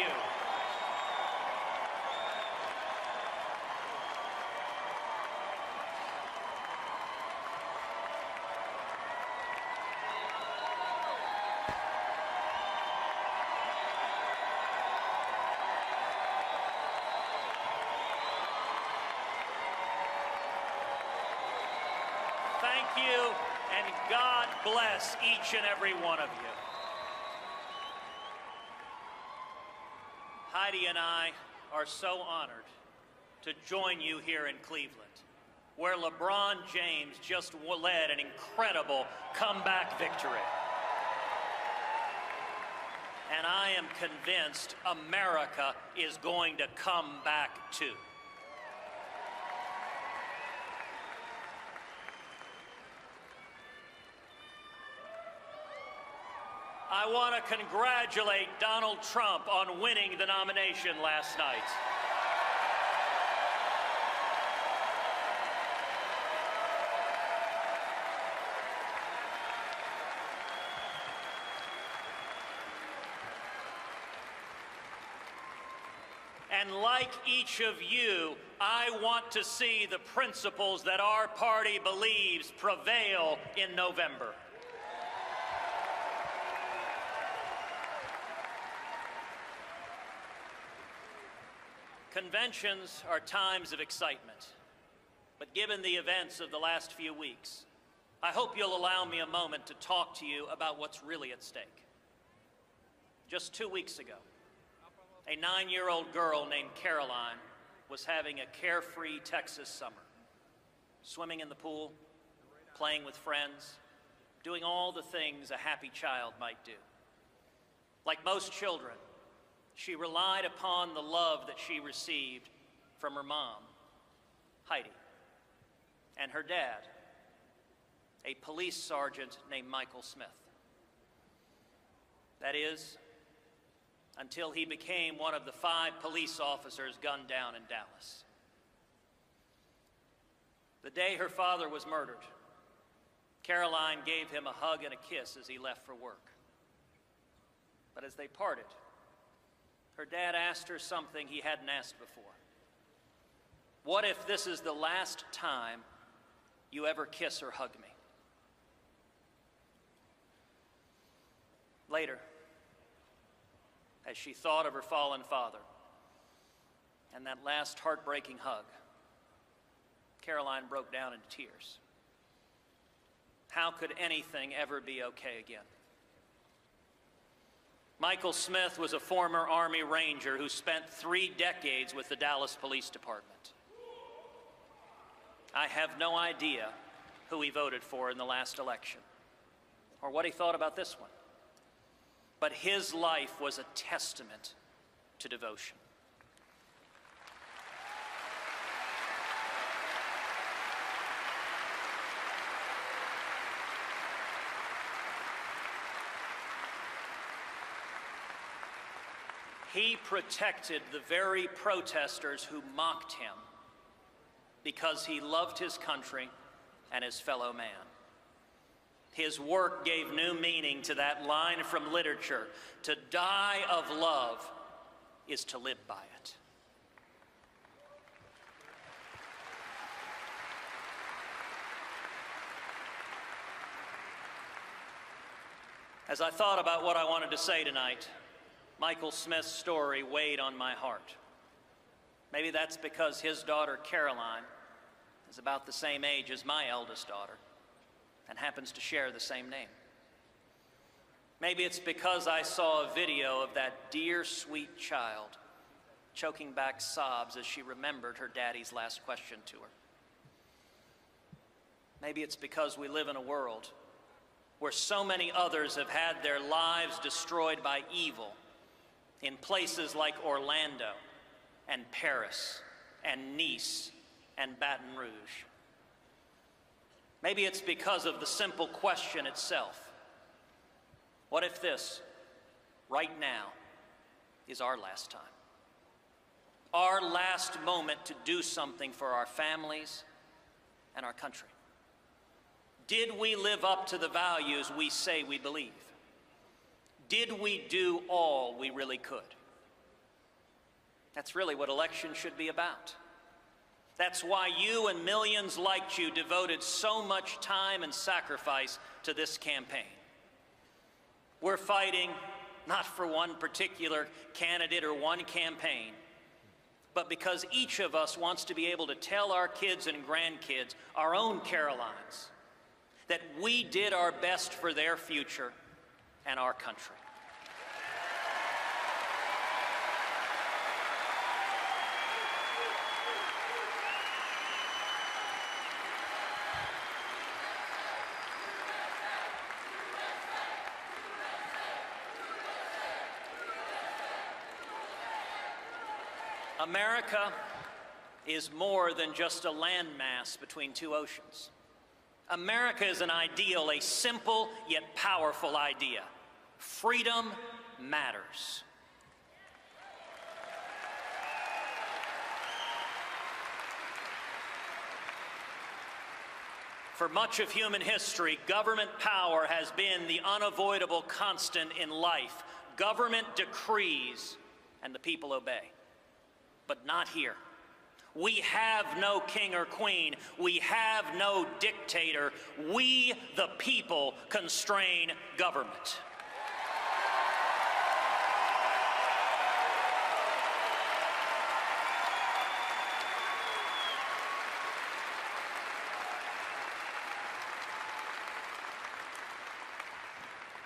you. Thank you, and God bless each and every one of you. Heidi and I are so honored to join you here in Cleveland, where LeBron James just led an incredible comeback victory. And I am convinced America is going to come back too. I want to congratulate Donald Trump on winning the nomination last night. And like each of you, I want to see the principles that our party believes prevail in November. Conventions are times of excitement, but given the events of the last few weeks, I hope you'll allow me a moment to talk to you about what's really at stake. Just 2 weeks ago, a 9-year-old girl named Caroline was having a carefree Texas summer, swimming in the pool, playing with friends, doing all the things a happy child might do. Like most children, she relied upon the love that she received from her mom, Heidi, and her dad, a police sergeant named Michael Smith. That is, until he became one of the 5 police officers gunned down in Dallas. The day her father was murdered, Caroline gave him a hug and a kiss as he left for work. But as they parted, her dad asked her something he hadn't asked before. What if this is the last time you ever kiss or hug me? Later, as she thought of her fallen father and that last heartbreaking hug, Caroline broke down into tears. How could anything ever be okay again? Michael Smith was a former Army Ranger who spent 3 decades with the Dallas Police Department. I have no idea who he voted for in the last election or what he thought about this one. But his life was a testament to devotion. He protected the very protesters who mocked him because he loved his country and his fellow man. His work gave new meaning to that line from literature: to die of love is to live by it. As I thought about what I wanted to say tonight, Michael Smith's story weighed on my heart. Maybe that's because his daughter, Caroline, is about the same age as my eldest daughter and happens to share the same name. Maybe it's because I saw a video of that dear, sweet child choking back sobs as she remembered her daddy's last question to her. Maybe it's because we live in a world where so many others have had their lives destroyed by evil in places like Orlando and Paris and Nice and Baton Rouge. Maybe it's because of the simple question itself: what if this, right now, is our last time? Our last moment to do something for our families and our country? Did we live up to the values we say we believe? Did we do all we really could? That's really what elections should be about. That's why you and millions like you devoted so much time and sacrifice to this campaign. We're fighting not for one particular candidate or one campaign, but because each of us wants to be able to tell our kids and grandkids, our own Carolines, that we did our best for their future and our country. America is more than just a landmass between two oceans. America is an ideal, a simple yet powerful idea. Freedom matters. For much of human history, government power has been the unavoidable constant in life. Government decrees, and the people obey. But not here. We have no king or queen. We have no dictator. We, the people, constrain government.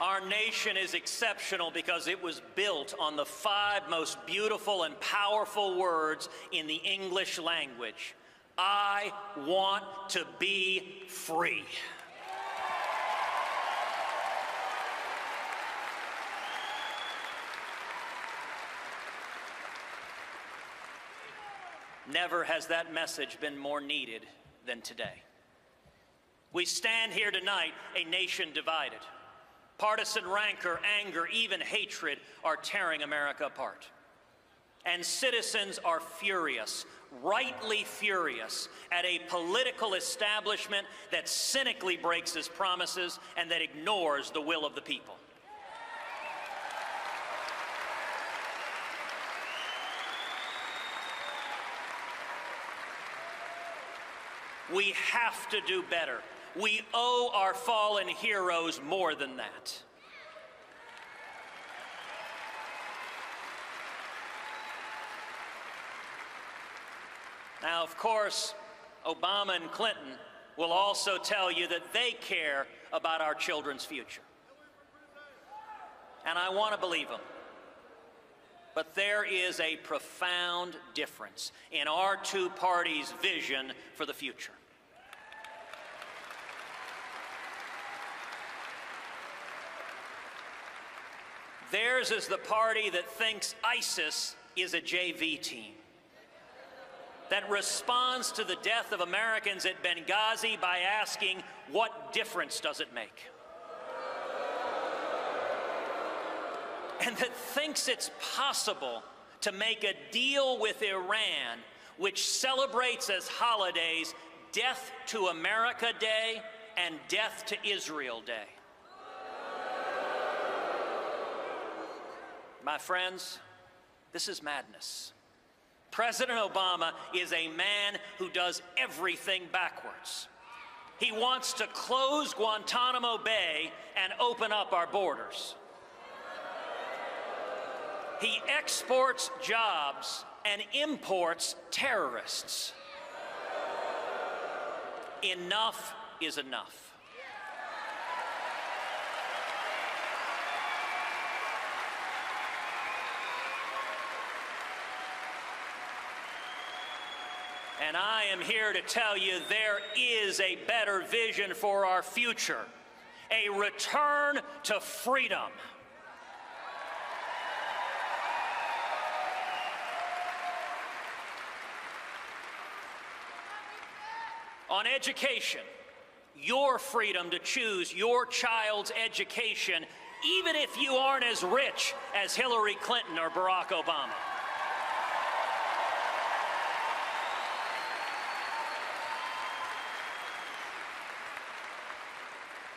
Our nation is exceptional because it was built on the 5 most beautiful and powerful words in the English language. I want to be free. Never has that message been more needed than today. We stand here tonight, a nation divided. Partisan rancor, anger, even hatred are tearing America apart. And citizens are furious, rightly furious, at a political establishment that cynically breaks its promises and that ignores the will of the people. We have to do better. We owe our fallen heroes more than that. Now, of course, Obama and Clinton will also tell you that they care about our children's future. And I want to believe them. But there is a profound difference in our two parties' vision for the future. Theirs is the party that thinks ISIS is a JV team, that responds to the death of Americans at Benghazi by asking, what difference does it make? And that thinks it's possible to make a deal with Iran, which celebrates as holidays Death to America Day and Death to Israel Day. My friends, this is madness. President Obama is a man who does everything backwards. He wants to close Guantanamo Bay and open up our borders. He exports jobs and imports terrorists. Enough is enough. And I am here to tell you there is a better vision for our future, a return to freedom. On education, your freedom to choose your child's education, even if you aren't as rich as Hillary Clinton or Barack Obama.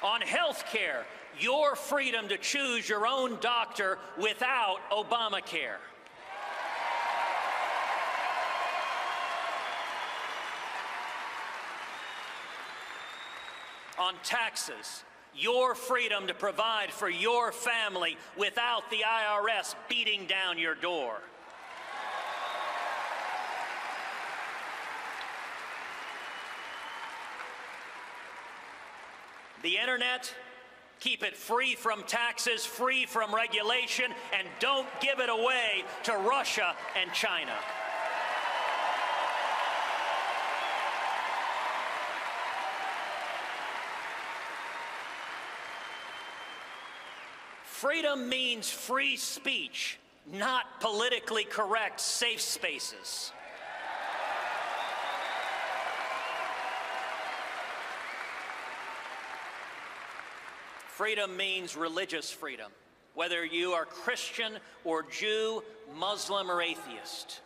On health care, your freedom to choose your own doctor without Obamacare. on taxes, your freedom to provide for your family without the IRS beating down your door. The internet, keep it free from taxes, free from regulation, and don't give it away to Russia and China. Freedom means free speech, not politically correct safe spaces. Freedom means religious freedom, whether you are Christian or Jew, Muslim or atheist.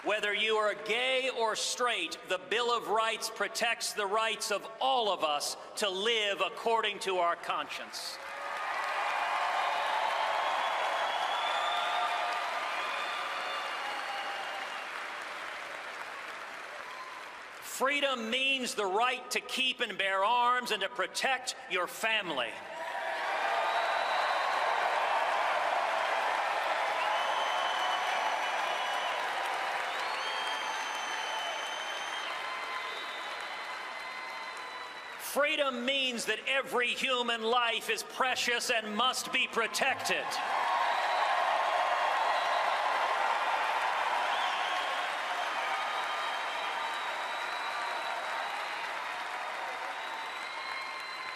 Whether you are gay or straight, the Bill of Rights protects the rights of all of us to live according to our conscience. Freedom means the right to keep and bear arms and to protect your family. Freedom means that every human life is precious and must be protected.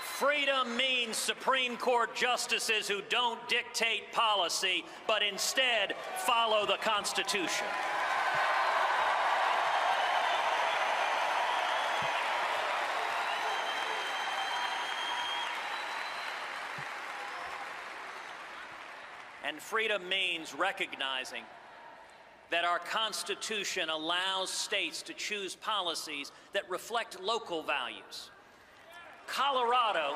Freedom means Supreme Court justices who don't dictate policy, but instead follow the Constitution. And freedom means recognizing that our Constitution allows states to choose policies that reflect local values. Colorado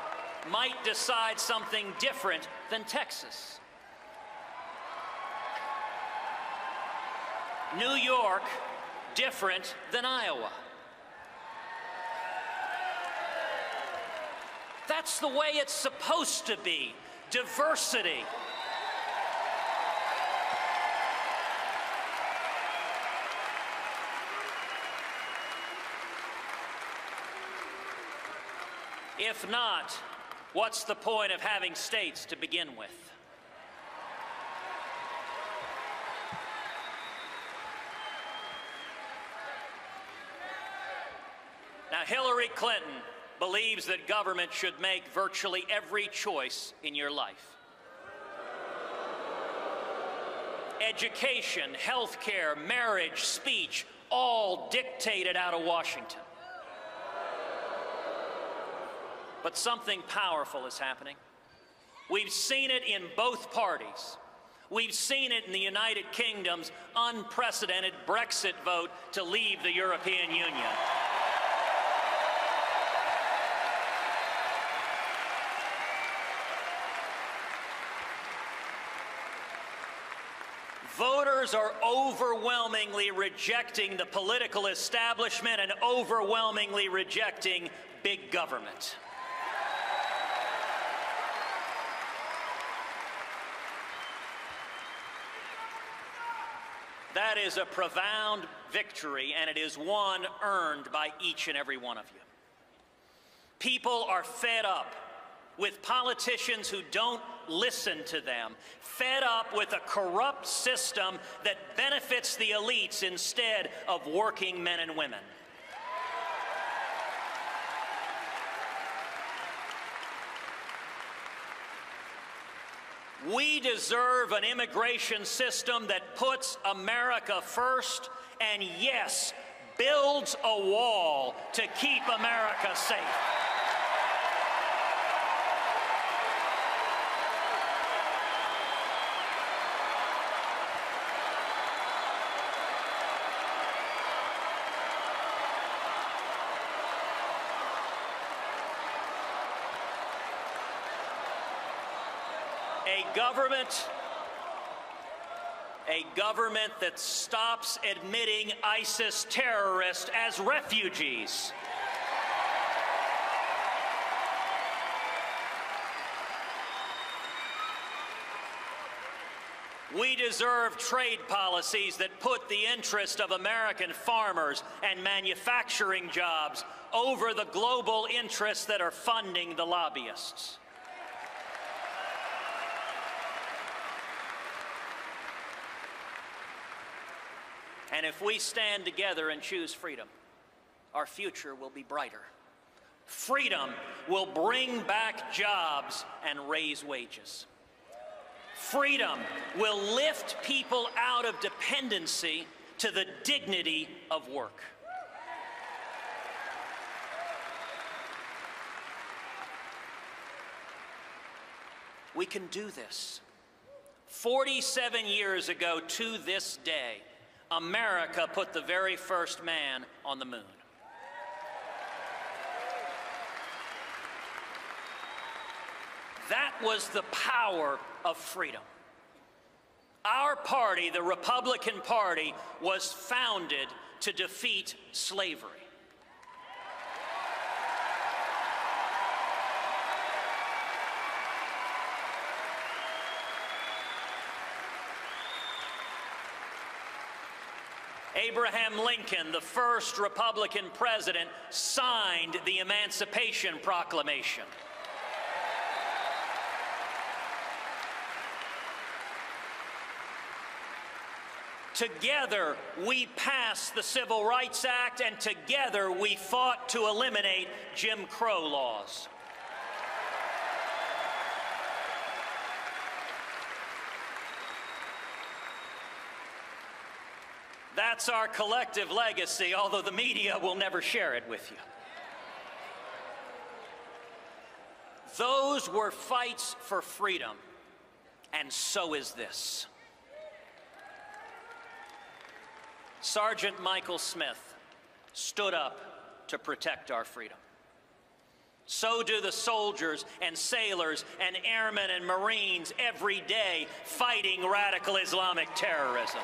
might decide something different than Texas. New York, different than Iowa. That's the way it's supposed to be. Diversity. If not, what's the point of having states to begin with? Now, Hillary Clinton believes that government should make virtually every choice in your life. Education, health care, marriage, speech, all dictated out of Washington. But something powerful is happening. We've seen it in both parties. We've seen it in the United Kingdom's unprecedented Brexit vote to leave the European Union. Voters are overwhelmingly rejecting the political establishment and overwhelmingly rejecting big government. That is a profound victory, and it is one earned by each and every one of you. People are fed up with politicians who don't listen to them, fed up with a corrupt system that benefits the elites instead of working men and women. We deserve an immigration system that puts America first and, yes, builds a wall to keep America safe. A government that stops admitting ISIS terrorists as refugees. We deserve trade policies that put the interest of American farmers and manufacturing jobs over the global interests that are funding the lobbyists. And if we stand together and choose freedom, our future will be brighter. Freedom will bring back jobs and raise wages. Freedom will lift people out of dependency to the dignity of work. We can do this. 47 years ago to this day, America put the very first man on the moon. That was the power of freedom. Our party, the Republican Party, was founded to defeat slavery. Abraham Lincoln, the first Republican president, signed the Emancipation Proclamation. Together, we passed the Civil Rights Act, and together we fought to eliminate Jim Crow laws. That's our collective legacy, although the media will never share it with you. Those were fights for freedom, and so is this. Sergeant Michael Smith stood up to protect our freedom. So do the soldiers and sailors and airmen and Marines every day fighting radical Islamic terrorism.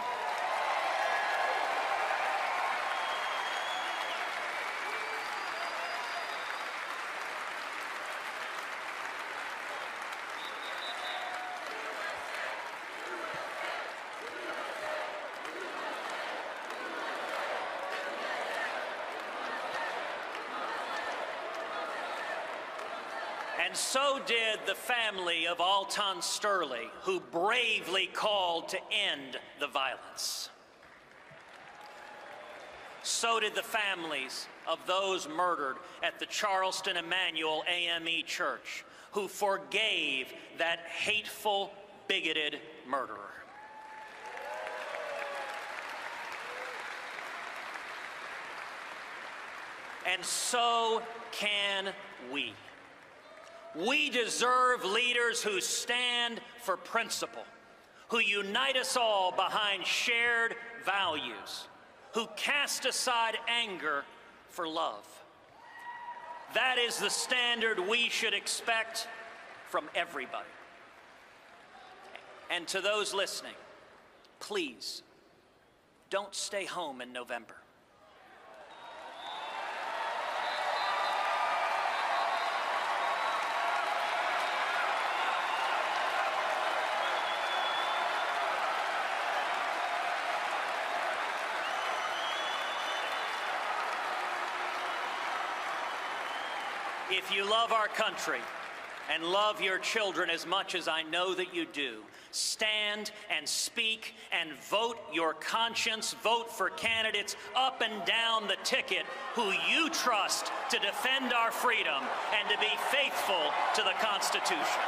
And so did the family of Alton Sterling, who bravely called to end the violence. So did the families of those murdered at the Charleston Emmanuel AME Church, who forgave that hateful, bigoted murderer. And so can we. We deserve leaders who stand for principle, who unite us all behind shared values, who cast aside anger for love. That is the standard we should expect from everybody. And to those listening, please, don't stay home in November. If you love our country and love your children as much as I know that you do, stand and speak and vote your conscience. Vote for candidates up and down the ticket who you trust to defend our freedom and to be faithful to the Constitution.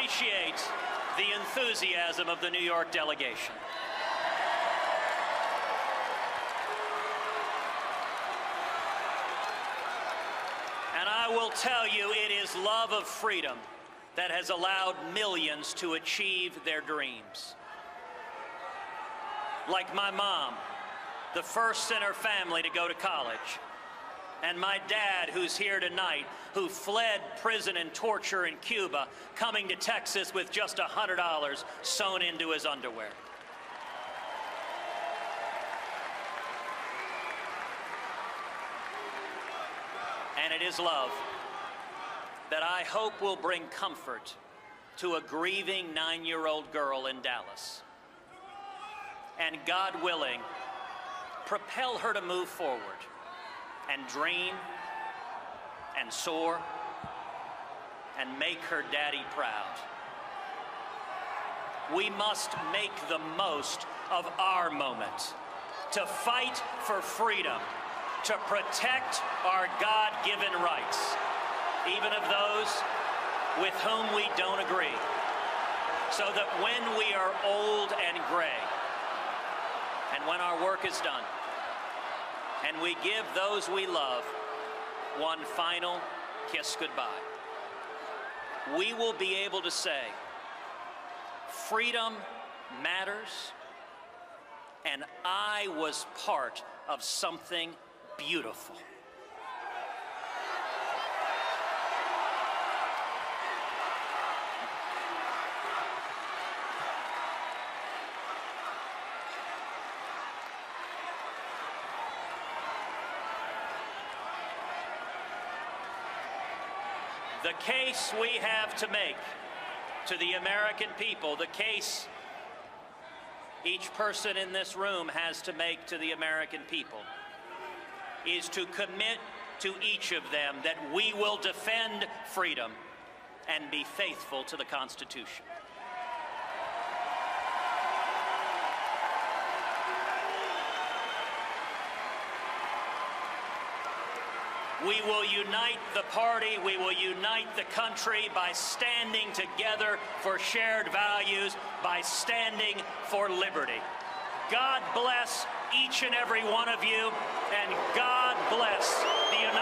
appreciate the enthusiasm of the New York delegation. And I will tell you, it is love of freedom that has allowed millions to achieve their dreams. Like my mom, the first in her family to go to college, and my dad, who's here tonight, who fled prison and torture in Cuba, coming to Texas with just $100 sewn into his underwear. And it is love that I hope will bring comfort to a grieving 9-year-old girl in Dallas. And God willing, propel her to move forward and dream and soar and make her daddy proud. We must make the most of our moment to fight for freedom, to protect our God-given rights, even of those with whom we don't agree, so that when we are old and gray, and when our work is done, and we give those we love one final kiss goodbye, we will be able to say, freedom matters, and I was part of something beautiful. The case we have to make to the American people, the case each person in this room has to make to the American people, is to commit to each of them that we will defend freedom and be faithful to the Constitution. We will unite the party, we will unite the country by standing together for shared values, by standing for liberty. God bless each and every one of you, and God bless the United States.